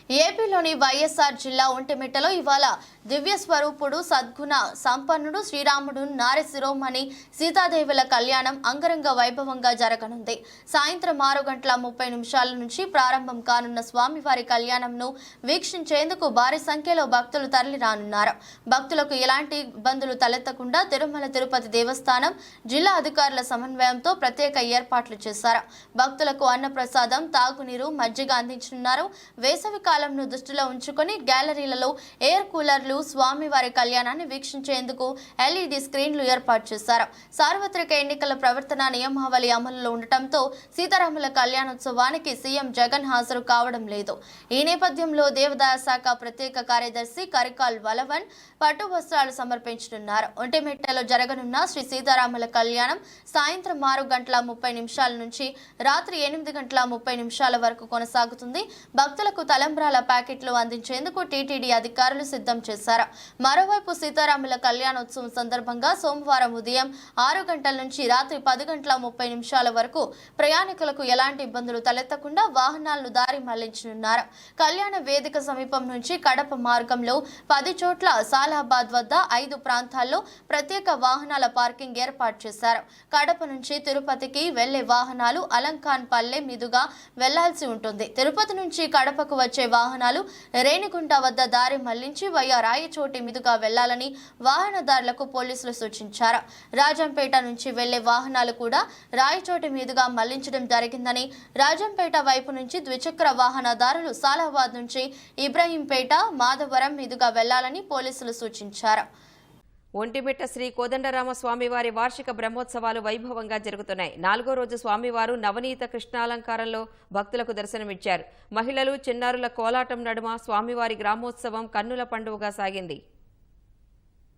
ఏపీలోని వైఎస్ఆర్ జిల్లా ఒంటిమిట్టలో ఇవాళ దివ్య స్వరూపుడు సద్గుణ సంపన్నుడు శ్రీరాముడు నారశిరోమణి సీతాదేవుల కళ్యాణం అంగరంగ వైభవంగా జరగనుంది. సాయంత్రం 6:30 నుంచి ప్రారంభం కానున్న స్వామివారి కళ్యాణంను వీక్షించేందుకు భారీ సంఖ్యలో భక్తులు తరలిరానున్నారు. భక్తులకు ఎలాంటి ఇబ్బందులు తలెత్తకుండా తిరుమల తిరుపతి దేవస్థానం జిల్లా అధికారుల సమన్వయంతో ప్రత్యేక ఏర్పాట్లు చేశారు. భక్తులకు అన్నప్రసాదం, తాగునీరు, మజ్జిగ అందించనున్నారు. వేసవి కాలంను దృష్టిలో ఉంచుకొని గ్యాలరీలలో ఎయిర్ కూలర్లు, స్వామివారి కళ్యాణాన్ని వీక్షించేందుకు ఎల్ఈడి స్క్రీన్లు ఏర్పాటు చేశారు. సార్వత్రిక ఎన్నికల ప్రవర్తన నియమావళి అమలులో ఉండటంతో సీతారాముల కళ్యాణోత్సవానికి సీఎం జగన్ హాజరు కావడం లేదు. ఈ నేపథ్యంలో దేవాదాయ శాఖ ప్రత్యేక కార్యదర్శి కరికాల్ వలవన్ పట్టు వస్త్రాలు సమర్పించనున్నారు. ఒంటిమిట్టలో జరగనున్న శ్రీ సీతారాముల కళ్యాణం సాయంత్రం 6:30 నుంచి రాత్రి 8:30 వరకు కొనసాగుతుంది. భక్తులకు తలంబ్రాల ప్యాకెట్లు అందించేందుకు టీటీడీ అధికారులు సిద్ధం చేశారు. మరోవైపు సీతారాముల కళ్యాణోత్సవం సందర్భంగా సోమవారం ఉదయం 6 గంటల నుంచి రాత్రి 10:30 వరకు ప్రయాణికులకు ఎలాంటి ఇబ్బందులు తలెత్తకుండా వాహనాలను దారి మళ్లించనున్నారు. కళ్యాణ వేదిక సమీపం నుంచి కడప మార్గంలో 10 చోట్ల, సాలాబాద్ వద్ద 5 ప్రాంతాల్లో ప్రత్యేక వాహనాల పార్కింగ్ ఏర్పాటు చేశారు. కడప నుంచి తిరుపతికి వెళ్లే వాహనాలు అలంకాన్ పల్లె మీదుగా వెళ్లాల్సి ఉంటుంది. తిరుపతి నుంచి కడపకు వచ్చే వాహనాలు రేణిగుంట వద్ద దారి మళ్లించి వయ్యా రాయచోటి మీదుగా వెళ్లాలని వాహనదారులకు పోలీసులు సూచించారు. రాజంపేట నుంచి వెళ్లే వాహనాలు కూడా రాయచోటి మీదుగా మళ్లించడం జరిగిందని, రాజంపేట వైపు నుంచి ద్విచక్ర వాహనదారులు సాలాబాద్ నుంచి ఇబ్రహీంపేట, మాధవరం మీదుగా వెళ్లాలని పోలీసులు సూచించారు. ఒంటిమిట్ట శ్రీ కోదండరామ స్వామివారి వార్షిక బ్రహ్మోత్సవాలు వైభవంగా జరుగుతున్నాయి. 4వ రోజు స్వామివారు నవనీత కృష్ణాలంకారంలో భక్తులకు దర్శనమిచ్చారు. మహిళలు, చిన్నారుల కోలాటం నడుమ స్వామివారి గ్రామోత్సవం కన్నుల పండుగగా సాగింది.